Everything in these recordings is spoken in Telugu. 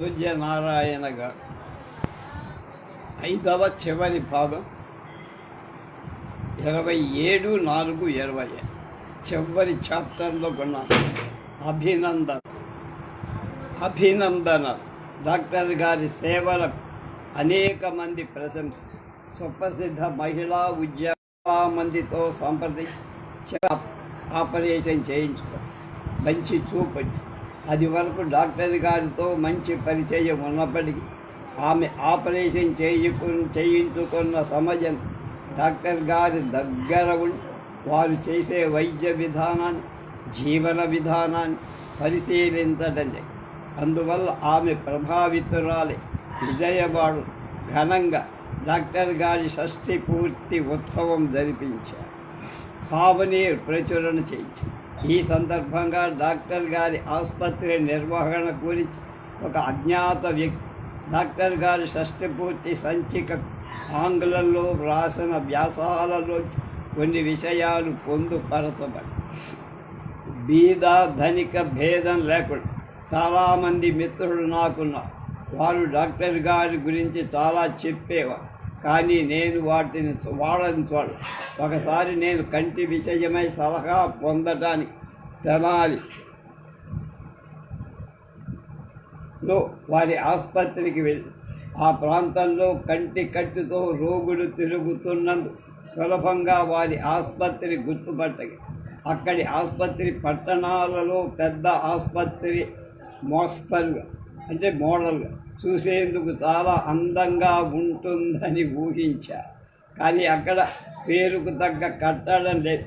సూర్యనారాయణ గారు 5వ చివరి భాగం 27/4/20 చివరి చాప్టర్లో కొన్నాను. అభినందన డాక్టర్ గారి సేవలకు అనేక మంది ప్రశంస. సుప్రసిద్ధ మహిళా ఉద్యోగ మందితో సంప్రదించి ఆపరేషన్ చేయించుకో మంచి చూపు. అది వరకు డాక్టర్ గారితో మంచి పరిచయం ఉన్నప్పటికీ ఆమె ఆపరేషన్ చేయించుకున్న సమయం డాక్టర్ గారి దగ్గర ఉండి వారు చేసే వైద్య విధానాన్ని, జీవన విధానాన్ని పరిశీలించడం. అందువల్ల ఆమె ప్రభావితురాలే. విజయవాడ ఘనంగా డాక్టర్ గారి షష్ఠి పూర్తి ఉత్సవం జరిపించారు. సావనీర్ ప్రచురణ చేయించారు. ఈ సందర్భంగా డాక్టర్ గారి ఆసుపత్రి నిర్వహణ గురించి ఒక అజ్ఞాత వ్యక్తి డాక్టర్ గారి షష్ఠి పూర్తి సంచిక ఆంగ్లంలో వ్రాసిన వ్యాసాలలో కొన్ని విషయాలు పొందుపరచబడి, బీద ధనిక భేదం లేకుండా చాలామంది మిత్రులు నాకున్నారు. వారు డాక్టర్ గారి గురించి చాలా చెప్పేవారు, కానీ నేను వాటిని వాళ్ళని చూడ. ఒకసారి నేను కంటి విషయమై సలహా పొందటానికి తెనాలిలో వారి ఆసుపత్రికి వెళ్ళి ఆ ప్రాంతంలో కంటి కట్టుతో రోగులు తిరుగుతున్నందుకు సులభంగా వారి ఆసుపత్రి గుర్తుపట్టగా అక్కడి ఆసుపత్రి పట్టణాలలో పెద్ద ఆసుపత్రి మోస్తరుగా అంటే మోడల్గా చూసేందుకు చాలా అందంగా ఉంటుందని ఊహించారు. కానీ అక్కడ పేరుకు తగ్గ కట్టడం లేదు.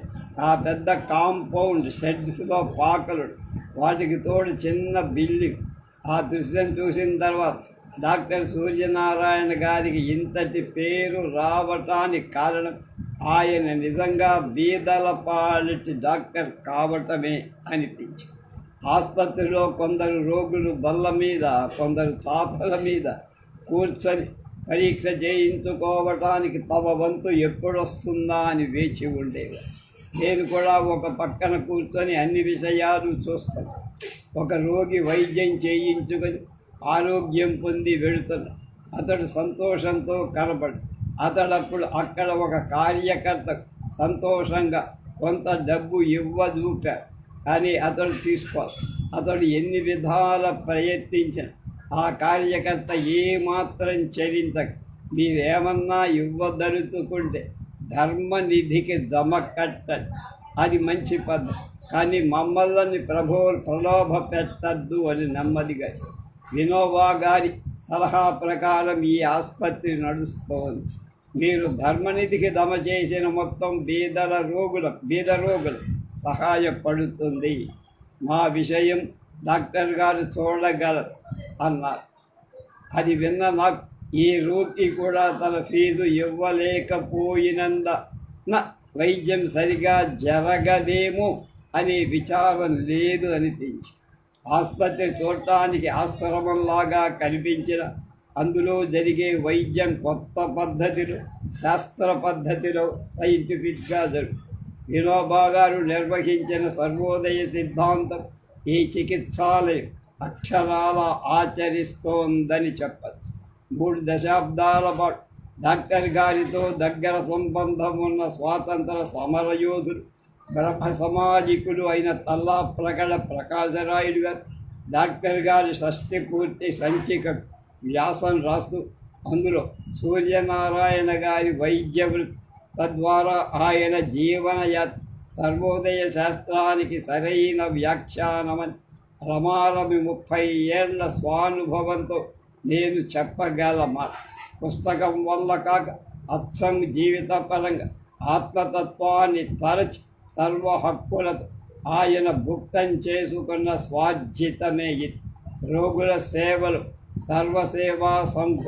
ఆ పెద్ద కాంపౌండ్ షెడ్స్లో పాకలు, వాటికి తోడు చిన్న బిల్డింగ్. ఆ దృశ్యం చూసిన తర్వాత డాక్టర్ సూర్యనారాయణ గారికి ఇంతటి పేరు రావటానికి కారణం ఆయన నిజంగా బీదల పాలిటి డాక్టర్ కావటమే అనిపించింది. ఆసుపత్రిలో కొందరు రోగులు బల్ల మీద, కొందరు చాపల మీద కూర్చొని పరీక్ష చేయించుకోవటానికి తమ వంతు ఎప్పుడొస్తుందా అని వేచి ఉండేవారు. నేను కూడా ఒక పక్కన కూర్చొని అన్ని విషయాలు చూస్తాను. ఒక రోగి వైద్యం చేయించుకొని ఆరోగ్యం పొంది వెళుతున్నాడు. అతడు సంతోషంతో కనపడు. అతడప్పుడు అక్కడ ఒక కార్యకర్త సంతోషంగా కొంత డబ్బు ఇవ్వదూపాడు. కానీ అతడు తీసుకోవాలి. అతడు ఎన్ని విధాల ప్రయత్నించిన ఆ కార్యకర్త ఏమాత్రం చెల్లించక, మీరేమన్నా ఇవ్వదలుచుకుంటే ధర్మనిధికి జమ కట్టండి, అది మంచి పద్ధతి, కానీ మమ్మల్ని ప్రలోభ పెట్టద్దు అని నెమ్మదిగా. వినోబా గారి సలహా ప్రకారం ఈ ఆసుపత్రి నడుస్తోంది. మీరు ధర్మనిధికి జమ చేసిన మొత్తం బీద రోగులు సహాయపడుతుంది. మా విషయం డాక్టర్ గారు చూడగలరు అన్నారు. అది విన్న నాకు ఈ రోగి కూడా తన ఫీజు ఇవ్వలేకపోయినందున వైద్యం సరిగా జరగదేమో అనే విచారం లేదు అనిపించి, ఆసుపత్రి చూడటానికి ఆశ్రమంలాగా కనిపించిన అందులో జరిగే వైద్యం కొత్త పద్ధతిలో, శాస్త్ర పద్ధతిలో సైంటిఫిక్గా జరుగుతుంది. వినోబా గారు నిర్వహించిన సర్వోదయ సిద్ధాంతం ఈ చికిత్సాలయం అక్షరాల ఆచరిస్తోందని చెప్పచ్చు. 3 దశాబ్దాల పాటు డాక్టర్ గారితో దగ్గర సంబంధం ఉన్న స్వాతంత్ర సమరయోధులు, బ్రహ్మ సమాజికులు అయిన తల్లాప్రగడ ప్రకాశరాయుడు గారు డాక్టర్ గారి షష్ఠి పూర్తి సంచిక వ్యాసం రాస్తూ అందులో సూర్యనారాయణ గారి వైద్య వృత్తి, తద్వారా ఆయన జీవనయాత్ర, సర్వోదయ శాస్త్రానికి సరైన వ్యాఖ్యానమని రమారమి 30 ఏళ్ల స్వానుభవంతో నేను చెప్పగల మాట. పుస్తకం వల్ల కాక అచ్చం జీవితపరంగా ఆత్మతత్వాన్ని తరచి సర్వ హక్కులతో ఆయన భుక్తం చేసుకున్న స్వార్జితమే ఇది. రోగుల సేవలు సర్వసేవా సంఘ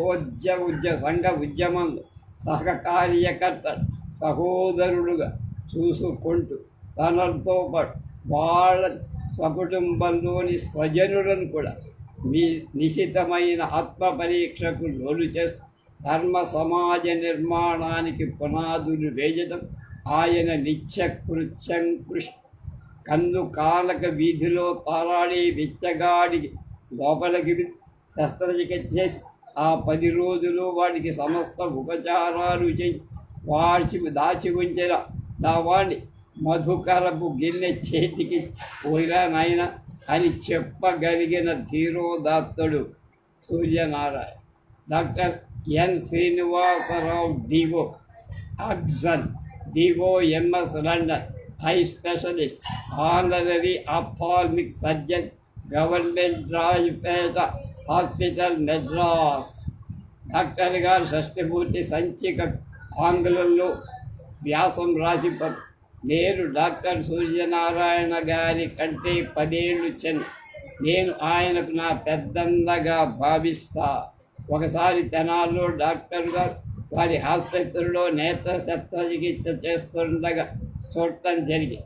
ఉద్యమంలో సహకార్యకర్త సహోదరుడుగా చూసుకుంటూ తనతో పాటు వాళ్ళ స్వకుటుంబంలోని స్వజనులను కూడా నిశితమైన ఆత్మ పరీక్షకు లోను చేస్తూ ధర్మ సమాజ నిర్మాణానికి పునాదులు వేయడం ఆయన నిత్యకృత్యం కృషి. కందు కాలక వీధిలో తారాడి బిచ్చగాడికి లోపలికి శస్త్రచికిత్స చేసి ఆ 10 రోజులు వాడికి సమస్త ఉపచారాలు చేసి దాచి ఉంచిన వాడిని మధుకరపు గిన్నె చేతికి పోయిరా నాయన అని చెప్పగలిగిన ధీరోదాత్తుడు Suryanarayana. Doctor N Srinivasarao DO Oxon, DO MS London, eye specialist, honorary ophthalmic surgeon, government Rajapeta hospital Madras. Doctor గారు షష్ఠపూర్తి సంచిక ఆంగ్లంలో వ్యాసం రాసి నేను డాక్టర్ సూర్యనారాయణ గారి కంటే 10 ఏళ్ళు చిన్న. నేను ఆయనకు నా పెద్దన్నగా భావిస్తా. ఒకసారి తెనాల్లో డాక్టర్ గారు వారి ఆసుపత్రిలో నేత్ర శస్త్రచికిత్స చేస్తుండగా చూడటం జరిగి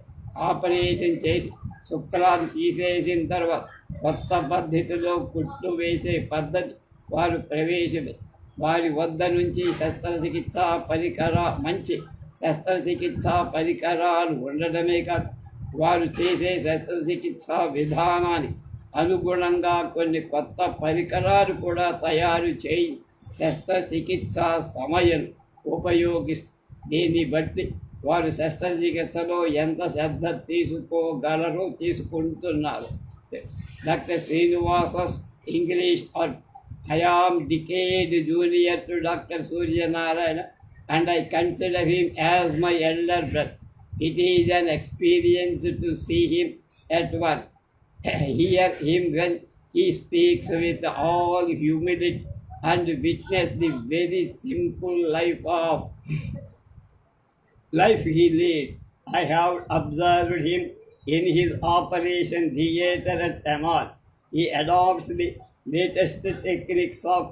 ఆపరేషన్ చేసి శుక్లాన్ని తీసేసిన తర్వాత కొత్త పద్ధతిలో కుట్లు వేసే పద్ధతి వారు ప్రవేశమే. వారి వద్ద నుంచి మంచి శస్త్రచికిత్సా పరికరాలు ఉండడమే కాదు, వారు చేసే శస్త్రచికిత్సా విధానానికి అనుగుణంగా కొన్ని కొత్త పరికరాలు కూడా తయారు చేయి శస్త్రచికిత్సా సమయం ఉపయోగిస్తారు. దీన్ని బట్టి వారు శస్త్రచికిత్సలో ఎంత శ్రద్ధ తీసుకోగలరో తీసుకుంటున్నారు. డాక్టర్ శ్రీనివాసస్ English I am decade junior to Dr. Surya Narayana and I consider him as my elder brother. It is an experience to see him at work, hear him when he speaks with all humility and witness the very simple life he leads. I have observed him in his operation theatre at Tamar. He adopts the latest techniques of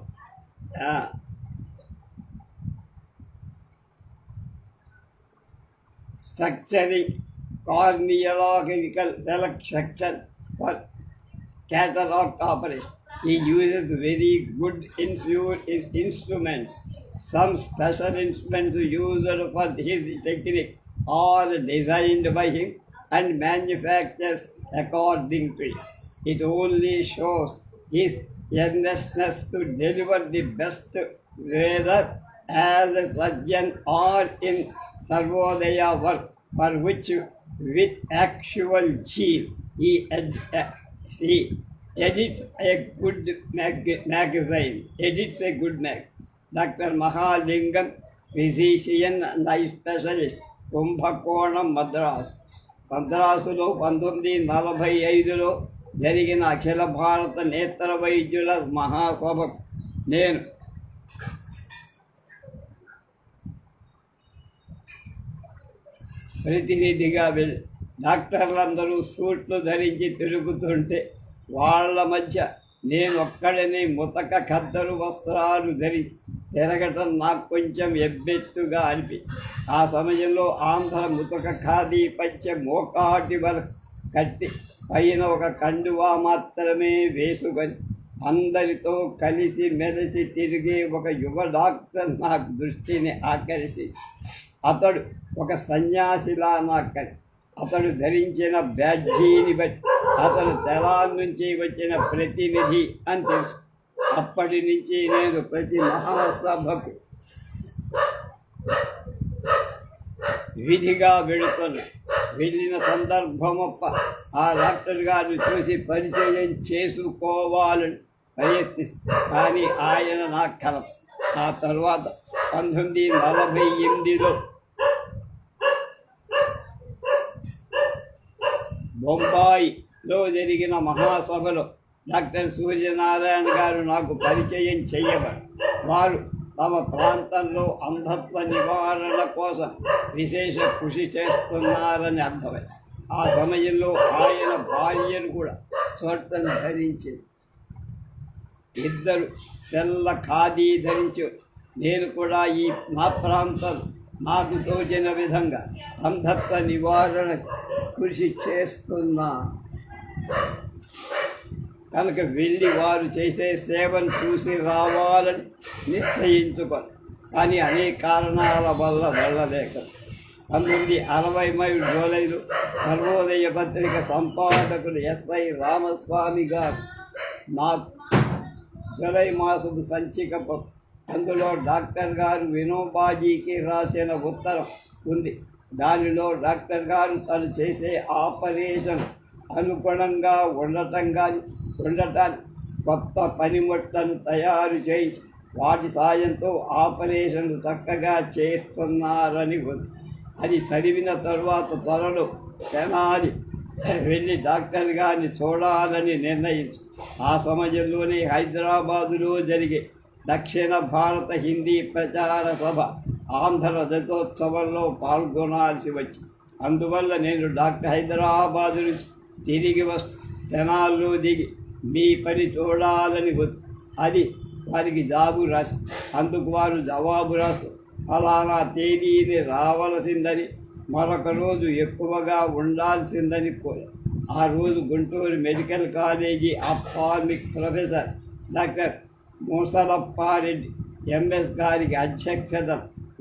structuring corneological section for cataract operation. He uses very good instruments. Some special instruments used for his technique are designed by him and manufactured according to it. It only shows his earnestness to deliver the best, whether as a surgeon or in Sarvodaya work, for which with actual zeal he edits a good magazine. Dr. Mahalingam, physician and eye specialist, Kumbhakonam, Madras. మద్రాసులో 1945లో జరిగిన అఖిల భారత నేత్ర వైద్యుల మహాసభకు నేను ప్రతినిధిగా వెళ్ళి డాక్టర్లందరూ సూట్లు ధరించి తిరుగుతుంటే వాళ్ళ మధ్య నేను ఒక్కడిని ముతక ఖద్దరు వస్త్రాలు ధరించి తిరగటం నాకు కొంచెం ఎబ్బెత్తుగా అనిపించింది. ఆ సమయంలో ఆంధ్ర ముతక ఖాదీ పంచె మోకాటి వరకు కట్టి పైన ఒక కండువా మాత్రమే వేసుకొని అందరితో కలిసి మెలిసి తిరిగే ఒక యువ డాక్టర్ నాకు దృష్టిని ఆకర్షించి అతడు ఒక సన్యాసిలా నాకు అతడు ధరించిన బ్యాడ్జీని బట్టి అతడు తెలాన్ నుంచి వచ్చిన ప్రతినిధి అని తెలుసు. అప్పటి నుంచి నేను ప్రతి మహాసభకు విధిగా వెళ్ళిన సందర్భమొప్ప ఆ డాక్టర్ గారిని చూసి పరిచయం చేసుకోవాలని ప్రయత్నిస్తాను. కానీ ఆయన నాకు కలప. ఆ తర్వాత 1948లో బొంబాయిలో జరిగిన మహాసభలో డాక్టర్ సూర్యనారాయణ గారు నాకు పరిచయం చేయబడి వారు తమ ప్రాంతంలో అంధత్వ నివారణ కోసం విశేష కృషి చేస్తున్నారని అర్థమైంది. ఆ సమయంలో ఆయన భార్యను కూడా చోటం ధరించింది. ఇద్దరు తెల్ల ఖాదీ ధరించి నేను కూడా మా ప్రాంతం నాకు తోచిన విధంగా అంధత్వ నివారణ కృషి చేస్తున్నా కనుక వెళ్ళి వారు చేసే సేవను చూసి రావాలని నిశ్చయించుకొని కానీ అనేక కారణాల వల్ల వెళ్ళలేక 1963 జూలైలో సర్వోదయ పత్రిక సంపాదకులు ఎస్ఐ రామస్వామి గారు నాకు జూలై మాసపు సంచిక అందులో డాక్టర్ గారు వినోబాజీకి రాసిన ఉత్తరం ఉంది. దానిలో డాక్టర్ గారు తను చేసే ఆపరేషన్ అనుగుణంగా ఉండటానికి కొత్త పనిముట్లను తయారు చేయించి వాటి సాయంతో ఆపరేషన్లు చక్కగా చేస్తున్నారని ఉంది. అది చదివిన తరువాత త్వరలో తెనాలి వెళ్ళి డాక్టర్ గారిని చూడాలని నిర్ణయించు. ఆ సమయంలోనే హైదరాబాదులో జరిగే దక్షిణ భారత హిందీ ప్రచార సభ ఆంధ్ర రథోత్సవంలో పాల్గొనాల్సి వచ్చి, అందువల్ల నేను హైదరాబాదు నుంచి తిరిగి తెనాల్లో దిగి మీ పని చూడాలని అది వారికి జాబు రాసి, అందుకు వారు జవాబు రాస్తూ ఫలానా తేదీని రావలసిందని, మరొక రోజు ఎక్కువగా ఉండాల్సిందని కోరారు. ఆ రోజు Guntur medical college ophthalmic professor doctor Musalappareddy MS గారికి అధ్యక్షత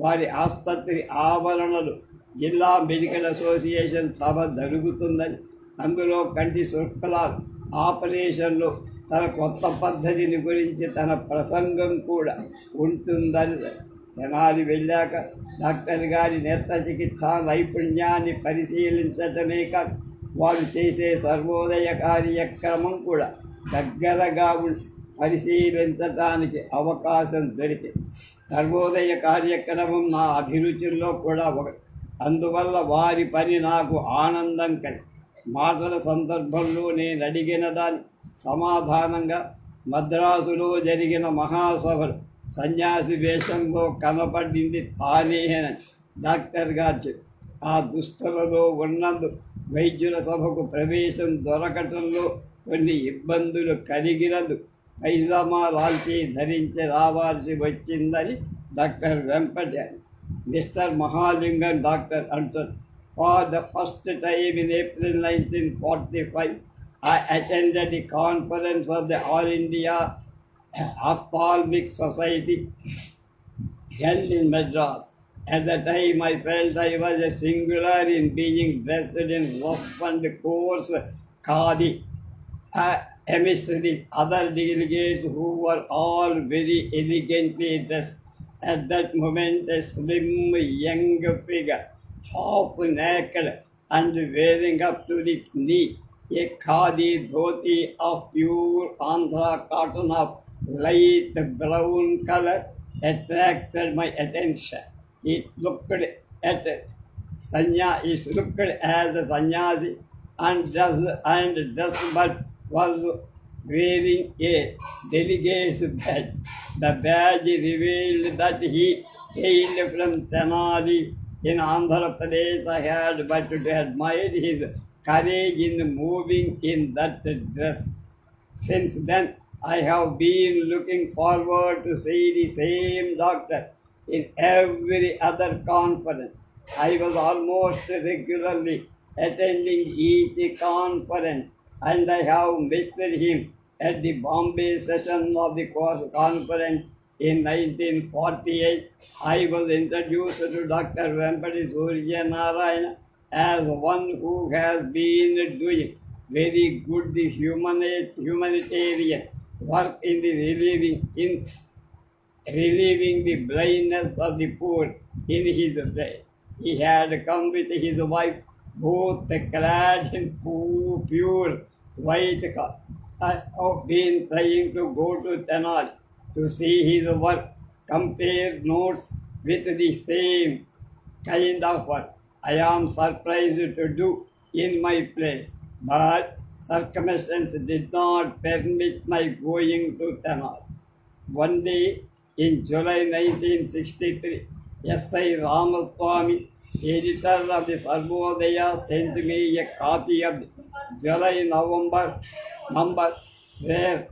వారి ఆసుపత్రి ఆవరణలు జిల్లా మెడికల్ అసోసియేషన్ సభ జరుగుతుందని, అందులో కంటి శుక్లాలు ఆపరేషన్లో తన కొత్త పద్ధతిని గురించి తన ప్రసంగం కూడా ఉంటుందని. తెనాలి వెళ్ళాక డాక్టర్ గారి నేత్ర చికిత్సా నైపుణ్యాన్ని పరిశీలించటమే కాక వారు చేసే సర్వోదయ కార్యక్రమం కూడా దగ్గరగా పరిశీలించడానికి అవకాశం దొరికింది. సర్వోదయ కార్యక్రమం నా అభిరుచుల్లో కూడా ఒకటి. అందువల్ల వారి పని నాకు ఆనందం కలిగి మాటల సందర్భంలో నేను అడిగిన దాని సమాధానంగా మద్రాసులో జరిగిన మహాసభలు సన్యాసి వేషంలో కనపడింది తానేనని డాక్టర్ గారు ఆ దుస్తులలో ఉన్నందు వైద్యుల సభకు ప్రవేశం దొరకటంలో కొన్ని ఇబ్బందులు కలిగినందు పైజామా లాల్చీ ధరించి రావాల్సి వచ్చిందని doctor Vempati mister Mahalingam doctor అంటారు. For the first time in April 1945 I attended the conference of the All India Ophthalmic Society held in Madras. At the time I felt I was a singular in being dressed in rough and coarse khadi amidst the other delegates who were all very elegantly dressed. At that moment a slim young figure, half naked and wearing up to the knee a khadi dhoti of pure Andhra cotton of light brown color attracted my attention. It looked as a sannyasi and just but was wearing a delegate's badge. The badge revealed that he hailed from Tenali in Andhra Pradesh. I had but to admire his courage in moving in that dress. Since then, I have been looking forward to see the same doctor in every other conference. I was almost regularly attending each conference, and I have missed him at the Bombay session of the conference in 1948. I was introduced to Dr. Vempati Surya Narayana as one who has been doing very good humanitarian work in relieving the blindness of the poor in his day. He had come with his wife, both clad in pure white cloth. I have been trying to go to Tenali to see his work, compare notes with the same kind of work I am surprised to do in my place, but circumstances did not permit my going to Tenali. One day in July 1963, S.I. Ramaswamy, editor of the Sarvodaya, sent me a copy of the July November number wherein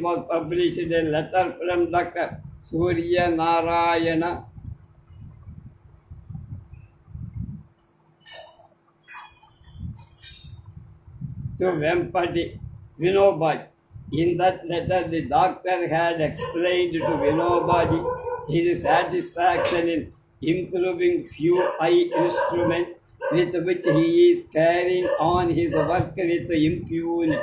was published a letter from Dr. Surya Narayana to Vempati Vinobaji. In that letter, the doctor had explained to Vinobaji his satisfaction in improving few eye instruments with which he is carrying on his work with impunity.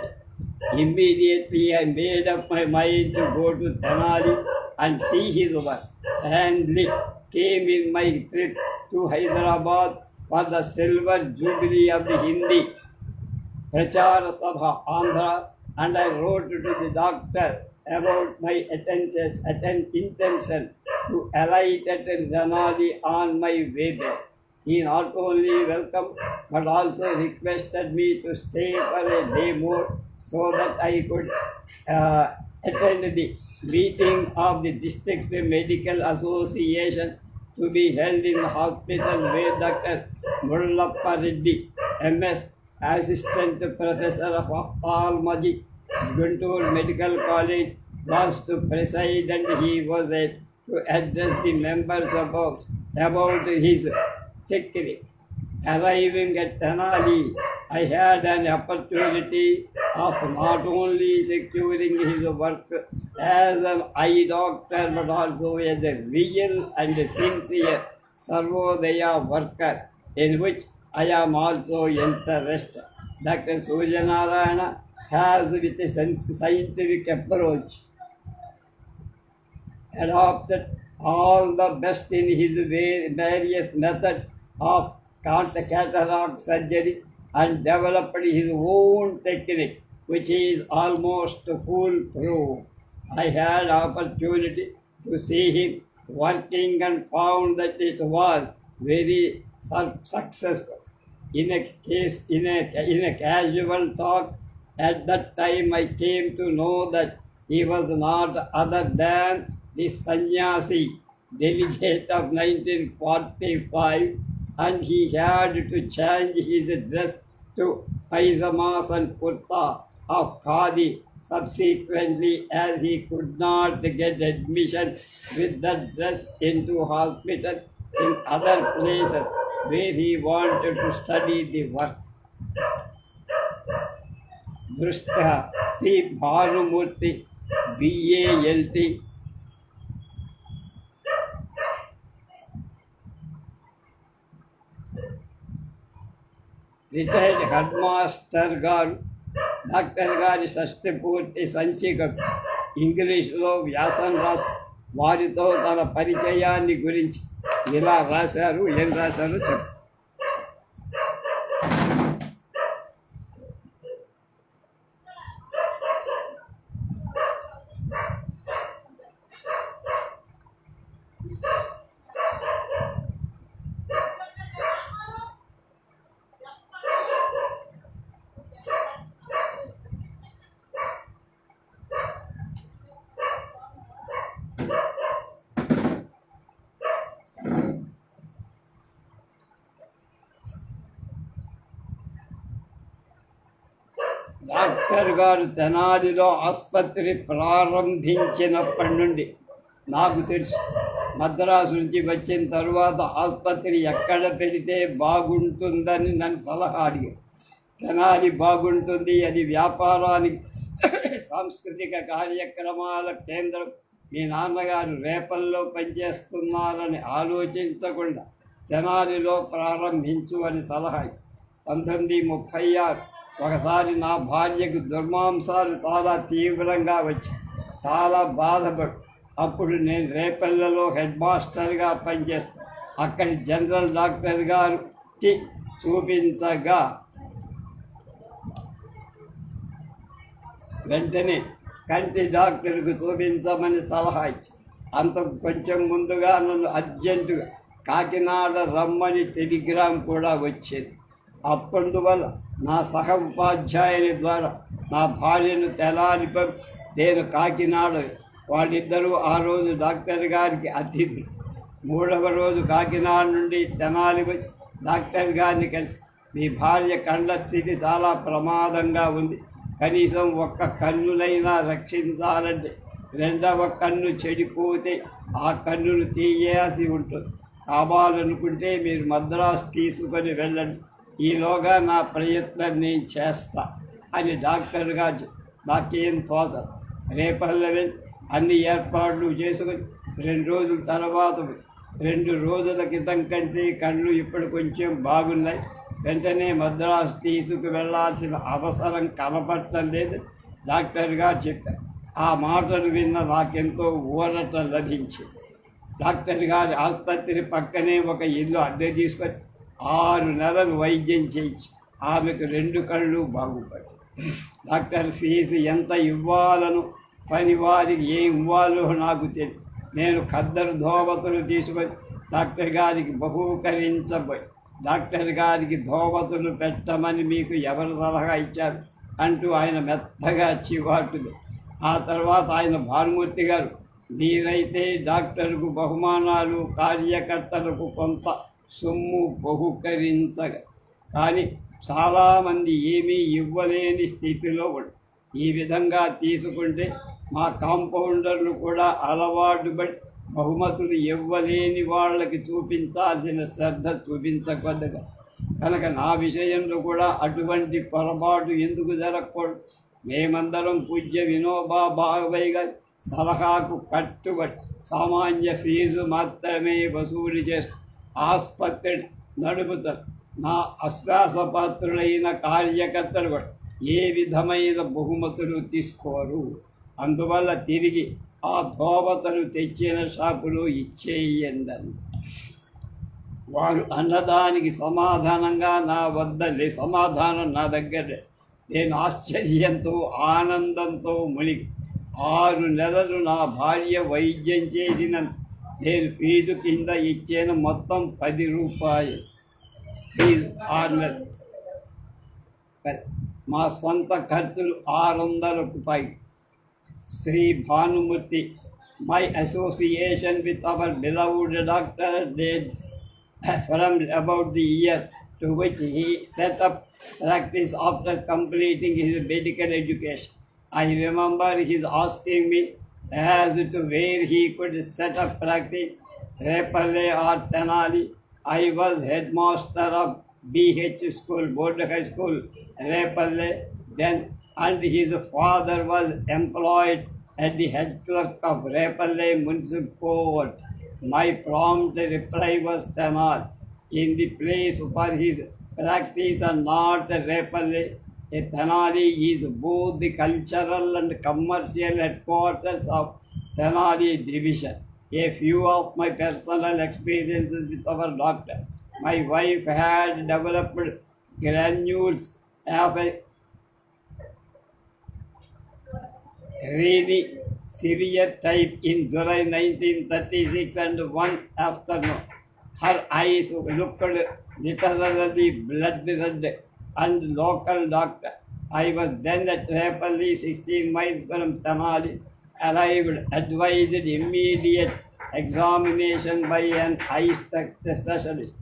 Immediately I made up my mind to go to Tenali and see his work. And came in my trip to Hyderabad for the silver jubilee of the Hindi Prachara Sabha Andhra, and I wrote to the doctor about my intention to alight at Janali on my way there. He not only welcomed but also requested me to stay for a day more so that I could attend the meeting of the District Medical Association to be held in the hospital where Dr. Mullappa Reddy, MS, Assistant Professor of Ophthalmology, Guntur Medical College, was to preside, and he was to address the members about his technique. Arriving at Tenali, I had an opportunity of not only securing his work as an eye doctor but also as a real and sincere Sarvodaya worker in which I am also interested. Dr. Suryanarayana has, with a scientific approach, adopted all the best in his various methods of cataract surgery and developed his own technique, which is almost foolproof. I had opportunity to see him working and found that it was very successful. In a casual talk at that time, I came to know that he was not other than the sannyasi delegate of 1945, and he had to change his dress to paijamas and kurta of khadi subsequently, as he could not get admission with that dress into hospital in other places where he wanted to study the work. Drishtya C. Bharumurthy, BALT, retired head master గారు డాక్టర్ గారి షష్ఠి పూర్తి సంచికకు ఇంగ్లీషులో వ్యాసం రాసి వారితో తన పరిచయాన్ని గురించి ఇలా రాశారు. ఏం రాశారు చెప్పు. డాక్టర్ గారు తెనాలిలో ఆసుపత్రి ప్రారంభించినప్పటి నుండి నాకు తెలుసు. మద్రాసు నుంచి వచ్చిన తరువాత ఆసుపత్రి ఎక్కడ పెడితే బాగుంటుందని నన్ను సలహా అడిగారు. తెనాలి బాగుంటుంది, అది వ్యాపారానికి సాంస్కృతిక కార్యక్రమాల కేంద్రం. మీ నాన్నగారు రేపల్లో పనిచేస్తున్నారని ఆలోచించకుండా తెనాలిలో ప్రారంభించు అని సలహా. 1936 ఒకసారి నా భార్యకు దుర్మాంసాలు చాలా తీవ్రంగా వచ్చి చాలా బాధపడు. అప్పుడు నేను రేపల్లలో హెడ్ మాస్టర్గా పనిచేస్తాను. అక్కడి జనరల్ డాక్టర్ గారికి చూపించగా వెంటనే కంటి డాక్టర్కు చూపించమని సలహా ఇచ్చి అంత కొంచెం ముందుగా నన్ను అర్జెంటుగా కాకినాడ రమ్మని టెలిగ్రామ్ కూడా వచ్చేది. అప్పటివల్ల నా సహ ఉపాధ్యాయుని ద్వారా నా భార్యను తెనాలిపై నేను కాకినాడ. వాళ్ళిద్దరూ ఆ రోజు డాక్టర్ గారికి అతిథి. 3వ రోజు కాకినాడ నుండి తెనాలి వచ్చి డాక్టర్ గారిని కలిసి, మీ భార్య కళ్ళ స్థితి చాలా ప్రమాదంగా ఉంది, కనీసం ఒక్క కన్నులైనా రక్షించాలంటే 2వ కన్ను చెడిపోతే ఆ కన్నును తీయాల్సి ఉంటుంది. కావాలనుకుంటే మీరు మద్రాసు తీసుకొని వెళ్ళండి, ఈలోగా నా ప్రయత్నం నేను చేస్తా అని డాక్టర్ గారు. నాకేం తోచదు. రేపల్లె వెళ్ళి అన్ని ఏర్పాట్లు చేసుకొని 2 రోజుల తర్వాత 2 రోజుల క్రితం కంటే కళ్ళు ఇప్పుడు కొంచెం బాగున్నాయి. వెంటనే మద్రాసు తీసుకు వెళ్లాల్సిన అవసరం కనపడటం లేదు. డాక్టర్ గారు చెప్పారు. ఆ మాటలు విన్న నాకెంతో ఊరట లభించింది. డాక్టర్ గారి ఆసుపత్రి పక్కనే ఒక ఇల్లు అద్దె తీసుకొని 6 నెలలు వైద్యం చేయించి ఆమెకు 2 కళ్ళు బాగుపడ్డాయి. డాక్టర్ ఫీజు ఎంత ఇవ్వాలను పనివారికి ఏం ఇవ్వాలో నాకు తెలియదు. నేను ఖద్దరు ధోవతులు తీసుకొని డాక్టర్ గారికి బహూకరించబోయి, డాక్టర్ గారికి ధోవతులు పెట్టమని మీకు ఎవరు సలహా ఇచ్చారు అంటూ ఆయన మెత్తగా చివాటులు. ఆ తర్వాత ఆయన భానుమూర్తి గారు, మీరైతే డాక్టర్కు బహుమానాలు, కార్యకర్తలకు కొంత సొమ్ము బహుకరించగా, కానీ చాలామంది ఏమీ ఇవ్వలేని స్థితిలో ఉంది. ఈ విధంగా తీసుకుంటే మా కాంపౌండర్లు కూడా అలవాటు పడి బహుమతులు ఇవ్వలేని వాళ్ళకి చూపించాల్సిన శ్రద్ధ చూపించకొద్దగా, కనుక నా విషయంలో కూడా అటువంటి పొరపాటు ఎందుకు జరగకూడదు. మేమందరం పూజ్య వినోబా భాగవయ్య గారి సలహాకు కట్టుబడి సామాన్య ఫీజు మాత్రమే వసూలు చేస్తూ ఆసుపత్రి నడుపుతారు. నా అశ్వాసపాత్రులైన కార్యకర్తలు కూడా ఏ విధమైన బహుమతులు తీసుకోరు. అందువల్ల తిరిగి ఆ ధోవతలు తెచ్చిన షాపులో ఇచ్చేయండి. వారు అన్నదానికి సమాధానంగా నా వద్ద సమాధానం నా దగ్గర. నేను ఆశ్చర్యంతో ఆనందంతో మునిగి 6 నెలలు నా భార్య వైద్యం చేసిన నేను ఫీజు కింద ఇచ్చిన మొత్తం 10 రూపాయలు. ఫీజు 6 నెలలు. మా స్వంత ఖర్చులు 600 రూపాయలు. Shri Bhanumurthy, my association with our beloved doctor dates from about the year to which he set up practice after completing his medical education. I remember his asking me as to where he could set up practice, Repalle or Tenali. I was headmaster of BH School, Board High School, Repalle then, and his father was employed at the head clerk of Repalle Municipal Court. My prompt reply was Tenali. In the place for his practice and not Repalle, Tenali is both the cultural and commercial headquarters of Tenali division. A few of my personal experiences with our doctor. My wife had developed granules of a really severe type in July 1936, and one afternoon her eyes looked literally blood red, and local doctor, I was then at Repalle, 16 miles from Tenali, arrived, advised immediate examination by an eye specialist.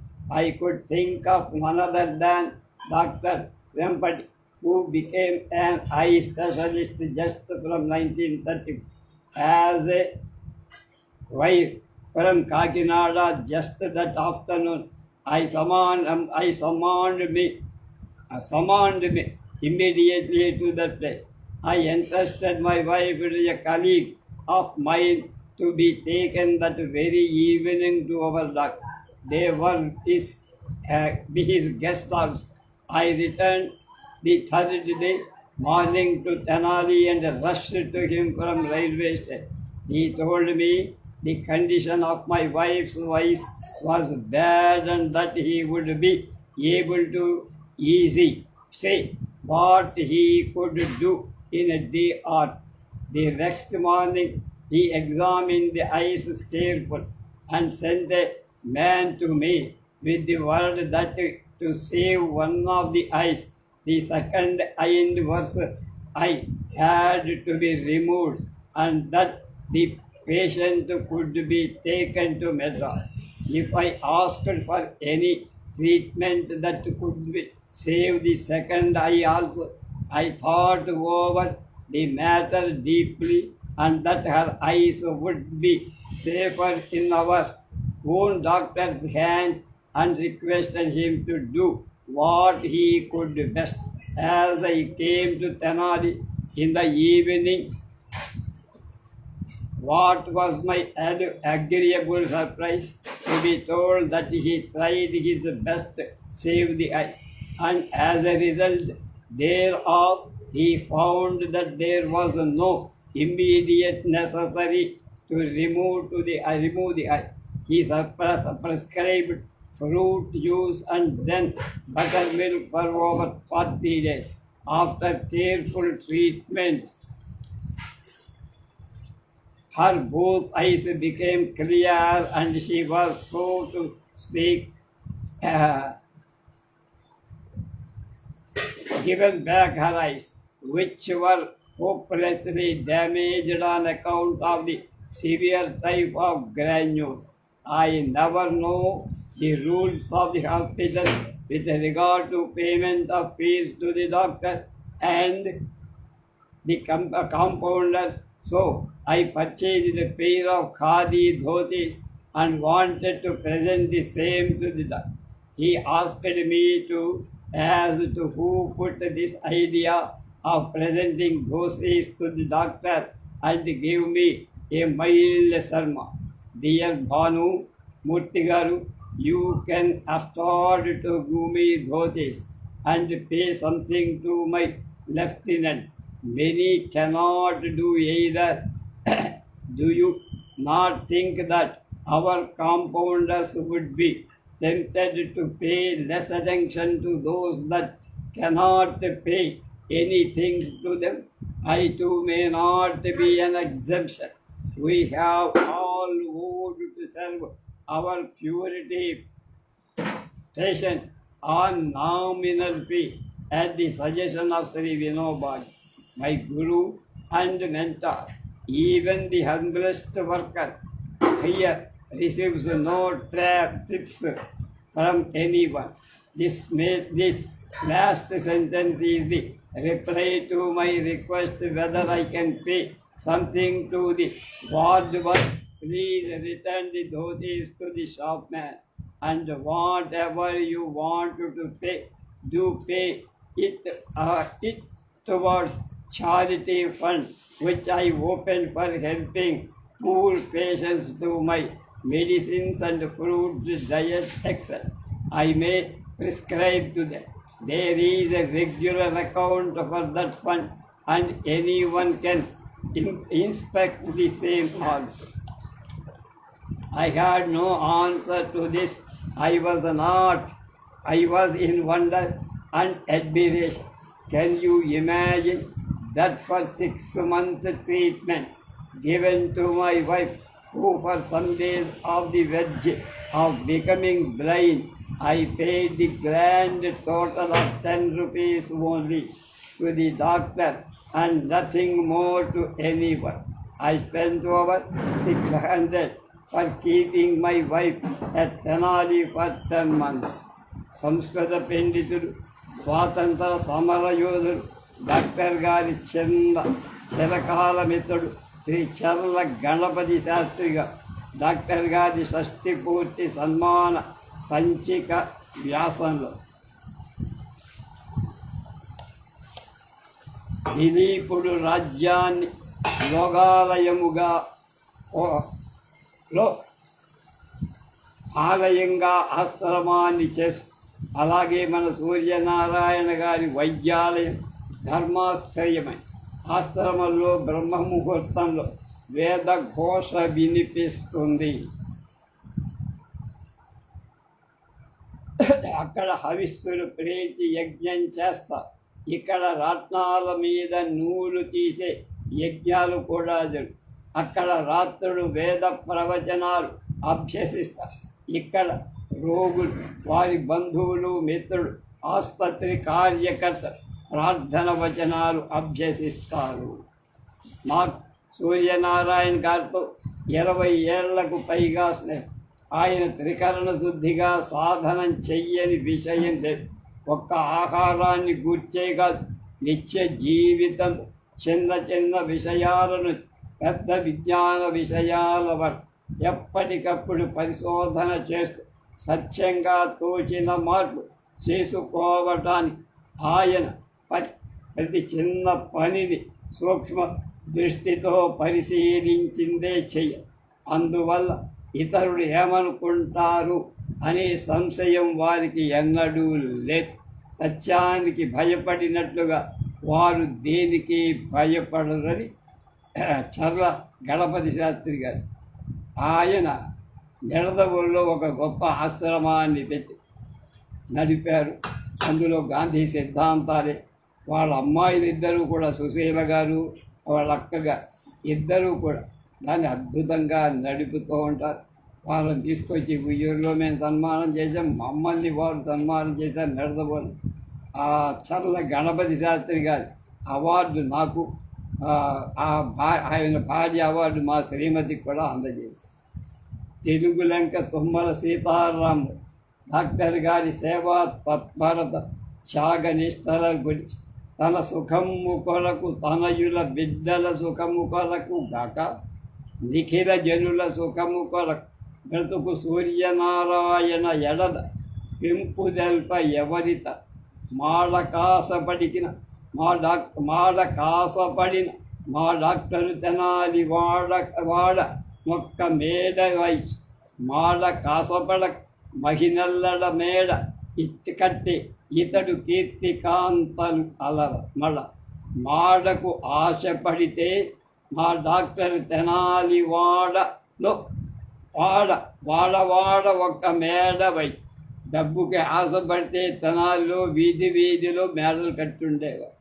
I could think of none other than Dr. Vempati, who became an eye specialist just from 1930. As a wife from Kakinada, just that afternoon, I summoned me immediately to that place. I entrusted my wife with a colleague of mine to be taken that very evening to our doctor. They were his guest house. I returned the third day morning to Tenali and rushed to him from railway station. He told me the condition of my wife's voice was bad and that he would be able to say what he could do in a day or. The next morning he examined the eyes carefully and sent a man to me with the word that to save one of the eyes, the second inverse eye had to be removed, and that the patient could be taken to Madras. If I asked for any treatment that could save the second eye also, I thought over the matter deeply, and that her eyes would be safer in our own doctor's hands, and requested him to do what he could best. As I came to Tenali in the evening, what was my agreeable surprise to be told that he tried his best to save the eye, and as a result thereof he found that there was no immediate necessary to remove the eye. He prescribed fruit juice and then buttermilk for over 40 days. After careful treatment, her both eyes became clear and she was, so to speak, uh, given back her eyes, which were hopelessly damaged on account of the severe type of granules. I never know the rules of the hospital with regard to payment of fees to the doctor and the compounders. So I purchased a pair of khadi dhotis and wanted to present the same to the doctor. He asked me to as to who put this idea of presenting dhotis to the doctor and give me a mild sermon. Dear Bhanu Murthy garu, you can afford to give me dhotis and pay something to my lieutenants. Many cannot do either. Do you not think that our compounders would be tempted to pay less attention to those that cannot pay anything to them? I too may not be an exception. We have all vowed to serve our purity patients on nominal fee at the suggestion of Sri Vinoba, my guru and mentor. Even the humblest worker here receives no tips from anyone. This last sentence is the reply to my request whether I can pay something to the ward work. Please return the dhotis to the shopman, and whatever you want to pay, do pay it towards charity fund which I opened for helping poor patients to my medicines and fruit diet, etc. I may prescribe to them. There is a regular account for that fund, and anyone can inspect the same also. I had no answer to this. I was in wonder and admiration. Can you imagine that for 6 months treatment given to my wife, who for some days of the verge of becoming blind, I paid the grand total of 10 rupees only to the doctor and nothing more to anyone. I spent over 600 for keeping my wife at Tenali for 10 months. సంస్కృత పండితుడు, స్వాతంత్ర సమరయోధుడు, డాక్టర్ గారి చిరకాల మిత్రుడు శ్రీ చర్ల గణపతి శాస్త్రిగా డాక్టర్ గారి షష్ఠి పూర్తి సన్మాన సంచిక వ్యాసంలో దిలీపుడు రాజ్యాన్ని యోగాలయముగా ఆలయంగా ఆశ్రమాన్ని చేసు, అలాగే మన సూర్యనారాయణ గారి వైద్యాలయం ధర్మాశ్రయమై ఆశ్రమంలో బ్రహ్మముహూర్తంలో వేద ఘోష వినిపిస్తుంది. అక్కడ హవిస్సులు ప్రేచి యజ్ఞం చేస్తా. ఇక్కడ రత్నాల మీద నూలు తీసే యజ్ఞాలు కూడా జరుగు. అక్కడ రాత్రులు వేద ప్రవచనాలు అభ్యసిస్తారు. ఇక్కడ రోగులు, వారి బంధువులు, మిత్రులు, ఆసుపత్రి కార్యకర్త ప్రార్థన వచనాలు అభ్యసిస్తారు. నాకు సూర్యనారాయణ గారితో 20 ఏళ్లకు పైగా స్నేహం. ఆయన త్రికరణ శుద్ధిగా సాధనం చెయ్యని విషయం లేదు. ఒక్క ఆహారాన్ని గూర్చే కాదు, నిత్య జీవితం చిన్న చిన్న విషయాలను పెద్ద విజ్ఞాన విషయాల వరకు ఎప్పటికప్పుడు పరిశోధన చేస్తూ సత్యంగా తోచిన మార్పు చేసుకోవటానికి ఆయన ప్రతి చిన్న పనిని సూక్ష్మ దృష్టితో పరిశీలించిందే చెయ్య. అందువల్ల ఇతరులు ఏమనుకుంటారు అనే సంశయం వారికి ఎన్నడూ లేదు. సత్యానికి భయపడినట్లుగా వారు దేనికి భయపడరని చర్ల గణపతి శాస్త్రి గారు. ఆయన నిడదవోలులో ఒక గొప్ప ఆశ్రమాన్ని పెట్టి నడిపారు. అందులో గాంధీ సిద్ధాంతాలే. వాళ్ళ అమ్మాయిలు ఇద్దరూ కూడా, సుశీల గారు వాళ్ళ అక్కగా ఇద్దరూ కూడా దాన్ని అద్భుతంగా నడుపుతూ ఉంటారు. వాళ్ళని తీసుకొచ్చి ఉయ్యూరులో మేము సన్మానం చేసాం, మమ్మల్ని వారు సన్మానం చేశారు నిడదవోలు. ఆ చర్ల గణపతి శాస్త్రి గారి అవార్డు నాకు, ఆయన భార్య అవార్డు మా శ్రీమతికి కూడా అందజేశారు. తెలుగు లంక తుమ్మల సీతారాము డాక్టర్ గారి సేవా తత్పరత త్యాగనిష్టల గురించి తన సుఖము కొరకు, తనయుల బిడ్డల సుఖము కొరకు గాక నిఖిల జనుల సుఖము కొరకు బ్రతుకు సూర్యనారాయణ ఎడద పెంపుదెల్ప ఎవరిత మాడకాసపడిన మా డాక్టరు తెనాలి వాడ మొక్క మేడ వయసు మాడ కాసపడక మహినల్లడ మేడ ఇచ్చకట్టి ఇతడు కీర్తికాంతలు అలర మళ్ళ మాడకు ఆశపడితే మా డాక్టర్ తెనాలి వాడలో వాడ ఒక్క మేడ వై. డబ్బుకి ఆశపడితే తెనాలిలో వీధిలో మేడలు కట్టుండేవారు.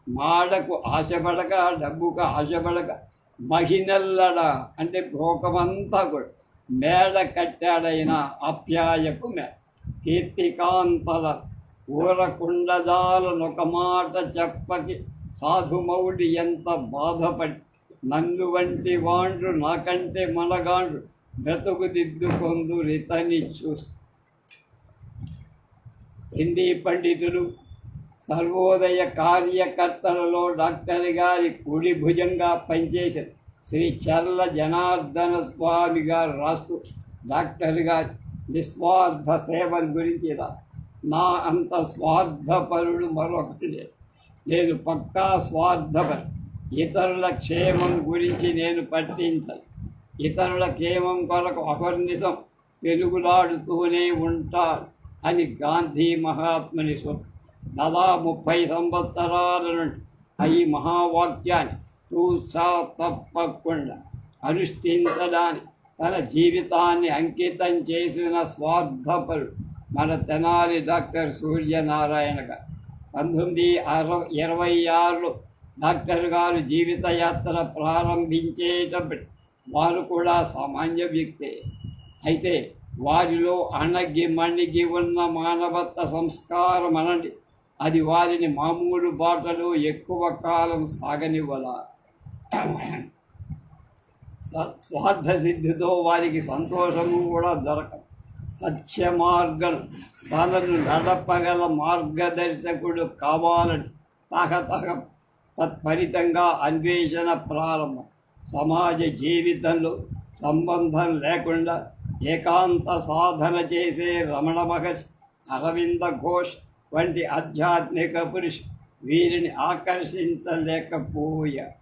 మాడకు ఆశపడక, డబ్బుకు ఆశపడక మహినల్లడ అంటే భోగమంతా కూడా మేడ కట్టాడైన ఆప్యాయపు మేడ. కీర్తికాంతల ఊరకుండజాలనొక మాట చెప్పకి సాధుమౌడి ఎంత బాధపడి నన్ను వంటి వాండ్రు నాకంటే మనగాండ్రు బ్రతుకు దిద్దుకొందు రితని చూసి. హిందీ పండితులు, సర్వోదయ కార్యకర్తలలో డాక్టర్ గారి కుడి భుజంగా పనిచేశారు శ్రీ చర్ల జనార్దన స్వామి గారు రాస్తూ డాక్టర్ గారి నిస్వార్థ సేవల గురించి ఇలా, నా అంత స్వార్థపరుడు మరొకటి లేదు, నేను పక్కా స్వార్థపరు. ఇతరుల క్షేమం గురించి నేను పట్టించను. ఇతరుల క్షేమం కొరకు అహర్నిశం పెరుగులాడుతూనే ఉంటాడు అని గాంధీ మహాత్ముని సూత్రం. దాదా 30 సంవత్సరాల నుండి ఈ మహావాక్యాన్ని తూచా తప్పకుండా అనుష్ఠించడానికి తన జీవితాన్ని అంకితం చేసిన స్వార్థపరుడు మన తెనాలి డాక్టర్ సూర్యనారాయణ గారు. 1926లో డాక్టర్ గారు జీవిత యాత్ర ప్రారంభించేటప్పుడు వారు కూడా సామాన్య వ్యక్తే. అయితే వారిలో అణగి మణిగి ఉన్న మానవత్వ సంస్కారం అనండి, అది వారిని మామూలు బాటలో ఎక్కువ కాలం సాగనివ్వల. స్వార్థ సిద్ధితో వారికి సంతోషము కూడా దొరకదు. సత్య మార్గం తనను నడపగల మార్గదర్శకుడు కావాలని తత్ఫలితంగా అన్వేషణ ప్రారంభం. సమాజ జీవితంలో సంబంధం లేకుండా ఏకాంత సాధన చేసే రమణ మహర్షి, అరవింద ఘోష్ వంటి ఆధ్యాత్మిక పురుషులు వీరిని ఆకర్షించలేకపోయారు.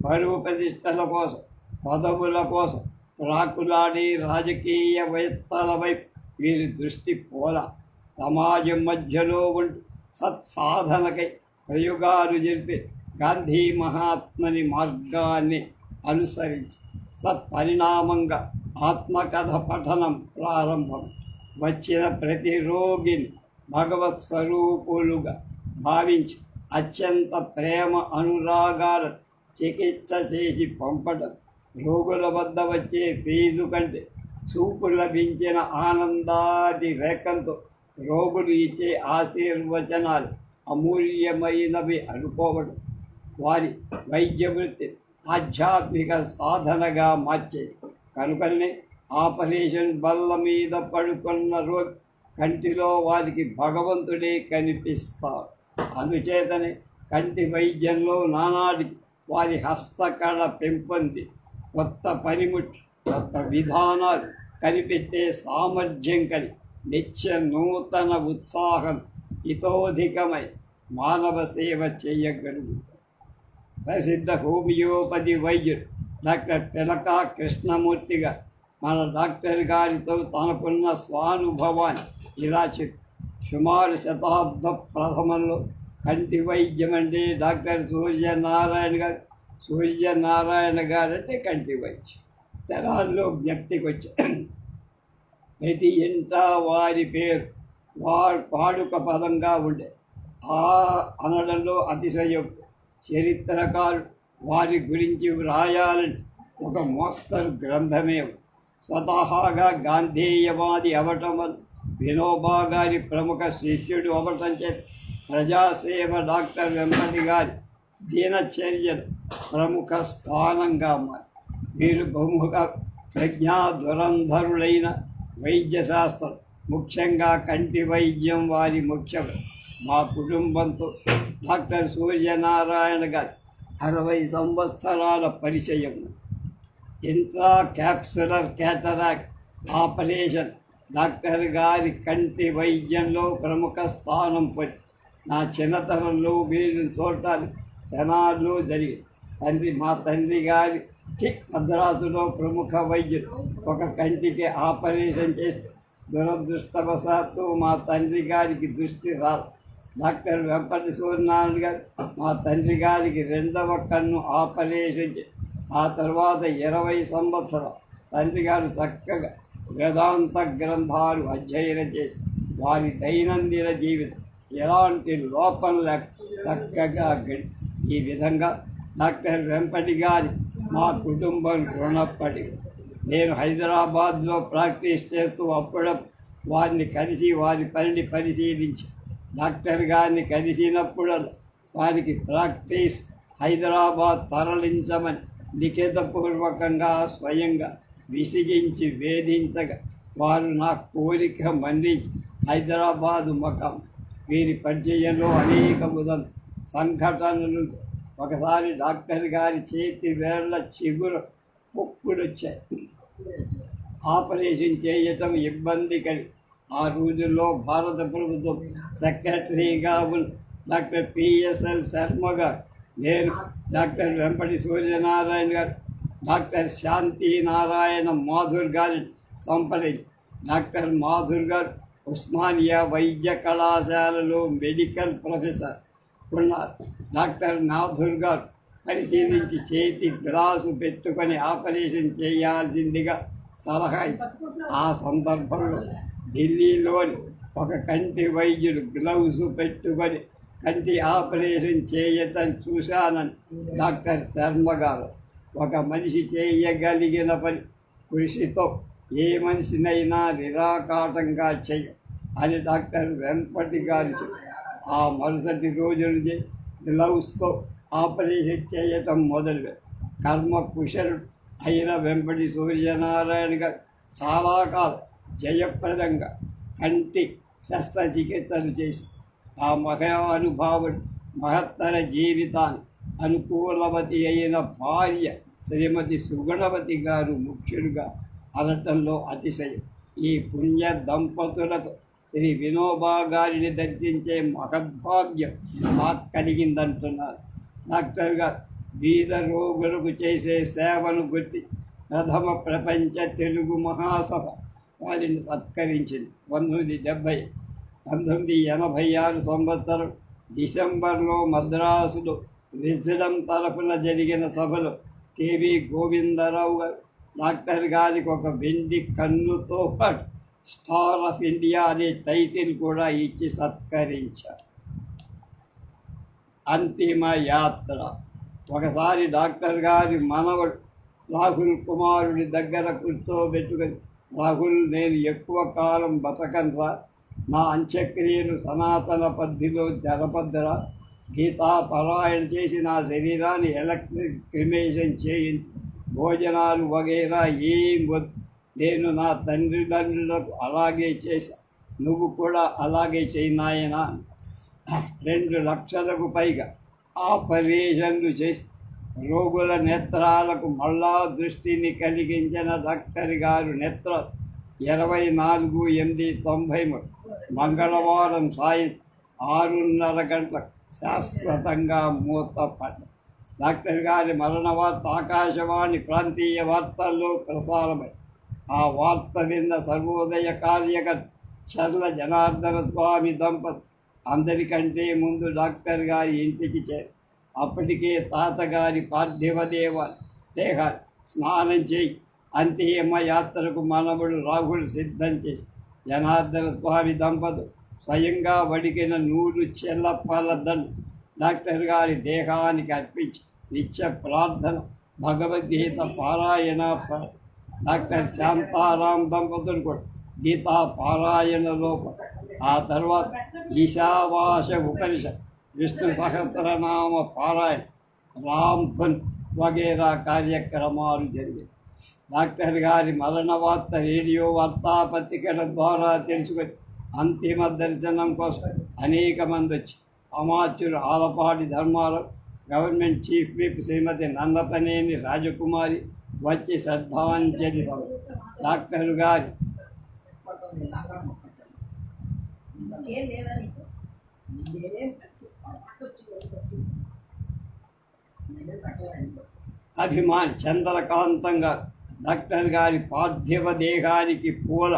పరువు ప్రతిష్టల కోసం, పదవుల కోసం రాకులాడి రాజకీయవేత్తల వైపు వీరి దృష్టి పోలా. సమాజం మధ్యలో ఉంటూ సత్సాధనకై ప్రయోగాలు జరిపే గాంధీ మహాత్ముని మార్గాన్ని అనుసరించి సత్పరిణామంగా ఆత్మకథ పఠనం ప్రారంభం. వచ్చిన ప్రతి రోగిని భగవత్ స్వరూపులుగా భావించి అత్యంత ప్రేమ అనురాగాల చికిత్స చేసి పంపడం. రోగుల వద్ద వచ్చే ఫీజు కంటే చూపు లభించిన ఆనందాది రేఖంతో రోగులు ఇచ్చే ఆశీర్వచనాలు అమూల్యమైనవి అనుకోవడం వారి వైద్య వృత్తి ఆధ్యాత్మిక సాధనగా మార్చేది. కనుకనే ఆపరేషన్ బల్ల మీద పడుకున్న రోగి కంటిలో వారికి భగవంతుడే కనిపిస్తారు. అందుచేతనే కంటి వైద్యంలో నానాడికి వారి హస్తకళ పెంపొంది కొత్త పనిముట్లు, కొత్త విధానాలు కనిపెట్టే సామర్థ్యం కలిగి నిత్య నూతన ఉత్సాహం ఇతోధికమై మానవ సేవ చేయగలుగుతారు. ప్రసిద్ధ హోమియోపతి వైద్యుడు డాక్టర్ పిలకా కృష్ణమూర్తిగా మన డాక్టర్ గారితో తనకున్న స్వానుభవాన్ని ఇలా చెప్పి, సుమారు శతాబ్ద ప్రథమంలో కంటి వైద్యం అంటే డాక్టర్ సూర్యనారాయణ గారు అంటే కంటి వైద్యం. తరాల్లో జ్ఞప్తికి వచ్చి ప్రతి ఇంట వారి పేరు పాడుక పదంగా ఉండే ఆ అనడంలో అతిశయోక్తి. చరిత్రకారులు వారి గురించి వ్రాయాలని ఒక మోస్తరు గ్రంథమే ఉంది. స్వతహాగా గాంధేయవాది అవటం వల్ల వినోబా గారి ప్రముఖ శిష్యుడు అవటం చేత ప్రజాసేవ డాక్టర్ వెంపటి గారి దినచర్యలు ప్రముఖ స్థానంగా మారి వీరు బహుముఖ ప్రజ్ఞా దురంధరులైన వైద్యశాస్త్రం, ముఖ్యంగా కంటి వైద్యం వారి ముఖ్యం. మా కుటుంబంతో డాక్టర్ సూర్యనారాయణ గారి 60 సంవత్సరాల పరిచయం. Intra capsular cataract operation doctor గారి కంటి వైద్యంలో ప్రముఖ స్థానం పొంది నా చిన్నతనంలో వీరిని చూడటానికి తెనాల్లో జరిగింది. మా తండ్రి గారికి మద్రాసులో ప్రముఖ వైద్యుడు ఒక కంటికి ఆపరేషన్ చేస్తే దురదృష్టవశాత్తు మా తండ్రి గారికి దృష్టి రాదు. డాక్టర్ వెంపటి సూర్యనారాయణ గారు మా తండ్రి గారికి 2వ కన్ను ఆపరేషన్ చేసి ఆ తర్వాత 20 సంవత్సరాలు తండ్రి గారు చక్కగా వేదాంత గ్రంథాలు అధ్యయనం చేసి వారి దైనందిన జీవితం ఎలాంటి లోపం లేక చక్కగా ఈ విధంగా డాక్టర్ వెంపటి గారి మా కుటుంబం రుణపడి. నేను హైదరాబాద్లో ప్రాక్టీస్ చేస్తూ అప్పుడప్పుడు వారిని కలిసి వారి పనిని పరిశీలించి డాక్టర్ గారిని కలిసినప్పుడు వారికి ప్రాక్టీస్ హైదరాబాద్ తరలించమని లిఖితపూర్వకంగా స్వయంగా విసిగించి వేధించగా వారు నా కోరిక మన్నించి హైదరాబాదు మకాం. వీరి పరిచయంలో అనేక సంఘటనలు. ఒకసారి డాక్టర్ గారి చేతి వేళ్ల చిగురు పొక్కుడొచ్చాయి. ఆపరేషన్ చేయటం ఇబ్బంది కలిగి ఆ రోజుల్లో భారత ప్రభుత్వం సెక్రటరీగా ఉన్న డాక్టర్ పిఎస్ఎల్ శర్మ గారు, నేను డాక్టర్ వెంపటి సూర్యనారాయణ గారు, డాక్టర్ శాంతి నారాయణ మాధుర్ గారిని సంప్రదించి డాక్టర్ మాధుర్ గారు ఉస్మానియా వైద్య కళాశాలలో మెడికల్ ప్రొఫెసర్ ఉన్నారు. డాక్టర్ మాధుర్ గారు పరిశీలించి చేతి గ్లాసు పెట్టుకొని ఆపరేషన్ చేయాల్సిందిగా సలహా ఇచ్చారు. ఆ సందర్భంలో ఢిల్లీలోని ఒక కంటి వైద్యుడు గ్లౌజు పెట్టుకొని కంటి ఆపరేషన్ చేయటం చూశానని డాక్టర్ శర్మ గారు, ఒక మనిషి చేయగలిగిన పని కృషితో ఏ మనిషినైనా నిరాకాటంగా చేయ అని డాక్టర్ వెంపటి గారు చెప్పారు. ఆ మరుసటి రోజు నుంచి గ్లౌస్తో ఆపరేషన్ చేయటం మొదలు కర్మ కుశలుడు అయిన వెంపటి సూర్యనారాయణ గారు చాలా కాలం జయప్రదంగా కంటి శస్త్రచికిత్సలు చేసి ఆ మహానుభావుడు మహత్తర జీవితాన్ని అనుకూలవతి అయిన భార్య శ్రీమతి సుగుణవతి గారు ముఖ్యులుగా అనటంలో అతిశయం. ఈ పుణ్య దంపతులకు శ్రీ వినోబా గారిని దర్శించే మహద్భాగ్యం నాకు కలిగిందంటున్నారు. డాక్టర్ గారు బీద రోగులకు చేసే సేవను గుర్తి ప్రథమ ప్రపంచ తెలుగు మహాసభ వారిని సత్కరించింది. 1986 సంవత్సరం డిసెంబర్లో మద్రాసులో విజ్డమ్ తరఫున జరిగిన సభలో కేవీ గోవిందరావు గారు డాక్టర్ గారికి ఒక వెండి కన్నుతో పాటు స్టార్ ఆఫ్ ఇండియా అనే టైటిల్ కూడా ఇచ్చి సత్కరించారు. అంతిమ యాత్ర. ఒకసారి డాక్టర్ గారి మనవడు రాహుల్ కుమారుడి దగ్గర కూర్చోబెట్టుకొని, రాహుల్, నేను ఎక్కువ కాలం బతకనరా, నా అంత్యక్రియలు సనాతన పద్ధతిలో జరపద్దురా, గీతాపారాయణ చేసి నా శరీరాన్ని ఎలక్ట్రిక్ క్రిమేషన్ చేయించి భోజనాలు వగైరా ఏం వద్దు, నేను నా తండ్రులకు అలాగే చేశా, నువ్వు కూడా అలాగే చేయి నాయనా. 2 లక్షలకు పైగా ఆపరేషన్లు చేసి రోగుల నేత్రాలకు మళ్ళా దృష్టిని కలిగించిన డాక్టర్ గారు నేత్ర 24/8/93 మంగళవారం సాయం 6:30 గంటలకు శాశ్వతంగా మూతపడ్డ. డాక్టర్ గారి మరణ వార్త ఆకాశవాణి ప్రాంతీయ వార్తల్లో ప్రసారమై ఆ వార్త విన్న సర్వోదయ కార్యకర్త చర్ల జనార్దన స్వామి దంపతులు అందరికంటే ముందు డాక్టర్ గారి ఇంటికి చేరి అప్పటికే తాతగారి పార్థివ దేహ స్నానం చేయి అంతిమ యాత్రకు మనవడు రాహుల్ సిద్ధం చేసి జనార్దన స్వామి దంపతులు స్వయంగా వడికిన నూరు చెల్లపాల దండు డాక్టర్ గారి దేహానికి అర్పించి నిత్య ప్రార్థన భగవద్గీత పారాయణ డాక్టర్ శాంతారాం దంపతులు కూడా గీతా పారాయణలో ఆ తర్వాత ఈశావాస ఉపనిషత్ విష్ణు సహస్రనామ పారాయణ రామ్ ధున్ వగేరా కార్యక్రమాలు జరిగాయి. డాక్టర్ గారి మరణ వార్త రేడియో వార్తాపత్రికల ద్వారా తెలుసుకొని అంతిమ దర్శనం కోసం అనేక మంది వచ్చి అమాత్యులు ఆలపాటి ధర్మాలు గవర్నమెంట్ చీఫ్ విప్ శ్రీమతి నందపనేని రాజకుమారి వచ్చి శ్రద్ధాంజలి డాక్టర్ గారి అభిమాని చంద్రకాంతంగా డాక్టర్ గారి పార్థివ దేహానికి పూల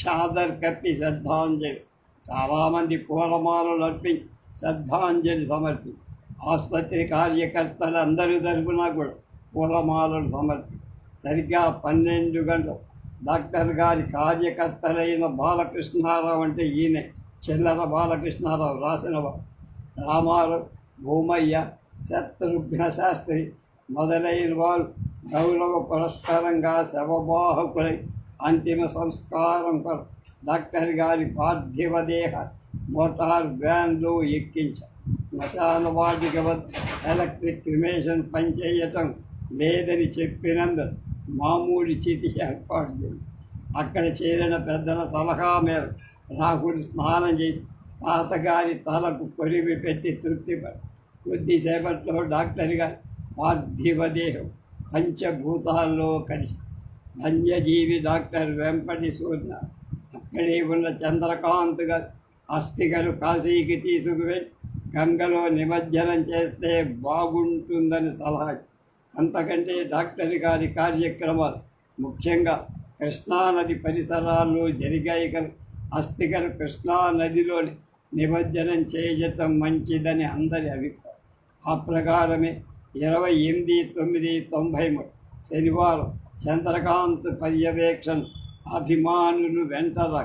చాదర్ కప్పి శ్రద్ధాంజలి చాలామంది పూలమాలలు అర్పించి శ్రద్ధాంజలి సమర్పి ఆసుపత్రి కార్యకర్తలు అందరి తరఫున కూడా పూలమాలలు సమర్పి సరిగ్గా 12 గంటలు డాక్టర్ గారి కార్యకర్తలైన బాలకృష్ణారావు అంటే ఈయన చిల్లర బాలకృష్ణారావు రాసిన రామారావు భూమయ్య శత్రుఘ్న శాస్త్రి మొదలైన వారు గౌరవ పురస్కారంగా శవవాహకులై అంతిమ సంస్కారం కొరకు డాక్టర్ గారి పార్థివ దేహ మోటార్ వ్యాన్లో ఎక్కించారు. శ్మశాన వాటిక వద్ద ఎలక్ట్రిక్ క్రిమేషన్ పనిచేయటం లేదని చెప్పినందుకు మామూలు చితి ఏర్పాటు చేయండి. అక్కడ చేరిన పెద్దల సలహా మేరకు రాహుల్ స్నానం చేసి తాతగారి తలకు కొరివి పెట్టి తృప్తిపడి కొద్దిసేపట్లో డాక్టర్ గారి పార్థివ దేహం పంచభూతాల్లో కలిసి ధన్యజీవి డాక్టర్ వెంపటి సూర్య అక్కడే ఉన్న చంద్రకాంత్ గారు అస్థికలు కాశీకి తీసుకువెళ్ళి గంగలో నిమజ్జనం చేస్తే బాగుంటుందని సలహా. అంతకంటే డాక్టర్ గారి కార్యక్రమాలు ముఖ్యంగా కృష్ణానది పరిసరాల్లో జరిగాయి కనుక అస్థికలు కృష్ణానదిలోని నిమజ్జనం చేయటం మంచిదని అందరి అభిప్రాయం. ఆ ప్రకారమే 28/9/93 శనివారం చంద్రకాంత్ పర్యవేక్షణ అభిమానులు వెంటరా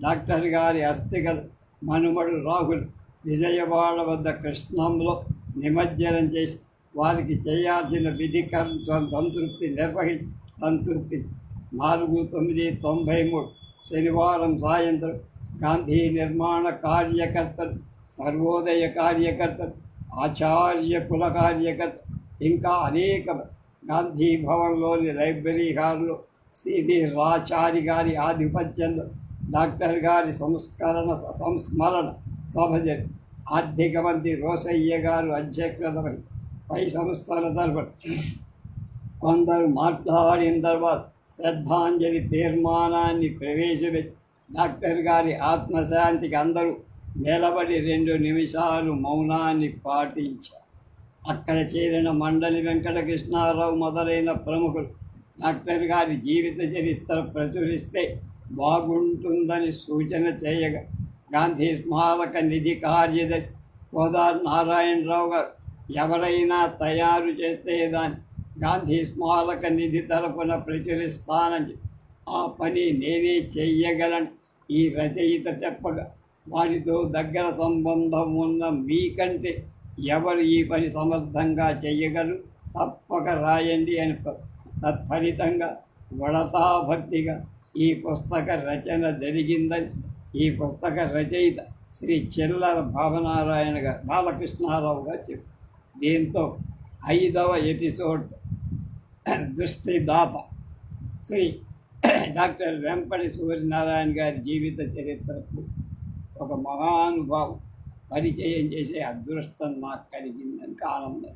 డాక్టర్ గారి అస్థికలు మనుమడు రాహుల్ విజయవాడ వద్ద కృష్ణంలో నిమజ్జనం చేసి వారికి చేయాల్సిన విధి సంతృప్తి నిర్వహించి సంతృప్తి 4/9/93 శనివారం సాయంత్రం గాంధీ నిర్మాణ కార్యకర్తలు సర్వోదయ కార్యకర్తలు ఆచార్య కుల కార్యకర్తలు ఇంకా అనేక గాంధీ భవన్లోని లైబ్రరీ హాల్లో సివి రాచారి గారి ఆధిపత్యంలో డాక్టర్ గారి సంస్మరణ సభ జరిగి ఆర్థిక మంత్రి రోసయ్య గారు అధ్యక్షత వహించి పై సంస్థల తరఫున కొందరు మాట్లాడిన తర్వాత శ్రద్ధాంజలి తీర్మానాన్ని ప్రవేశపెట్టి డాక్టర్ గారి ఆత్మశాంతికి అందరూ నిలబడి 2 నిమిషాలు మౌనాన్ని పాటించారు. అక్కడ చేరిన మండలి వెంకటకృష్ణారావు మొదలైన ప్రముఖులు డాక్టర్ గారి జీవిత చరిత్ర ప్రచురిస్తే బాగుంటుందని సూచన చేయగా గాంధీ స్మారక నిధి కార్యదర్శి కోదార్ నారాయణరావు గారు ఎవరైనా తయారు చేస్తే దాన్ని గాంధీ స్మారక నిధి తరపున ప్రచురిస్తానని ఆ పని నేనే చెయ్యగలను ఈ రచయిత చెప్పగా వారితో దగ్గర సంబంధం ఉన్న మీకంటే ఎవరు ఈ పని సమర్థంగా చెయ్యగలరు తప్పక రాయండి అని తత్ఫలితంగా వడతాభక్తిగా ఈ పుస్తక రచన జరిగిందని ఈ పుస్తక రచయిత శ్రీ చిల్లర భావనారాయణ గారు బాలకృష్ణారావు గారు చెప్పారు. దీంతో 5వ ఎపిసోడ్ దృష్టిదాత శ్రీ డాక్టర్ వెంపటి సూర్యనారాయణ గారి జీవిత చరిత్రకు ఒక మహానుభావం పరిచయం చేసే అదృష్టం నాకు కలిగిందని ఆనందం.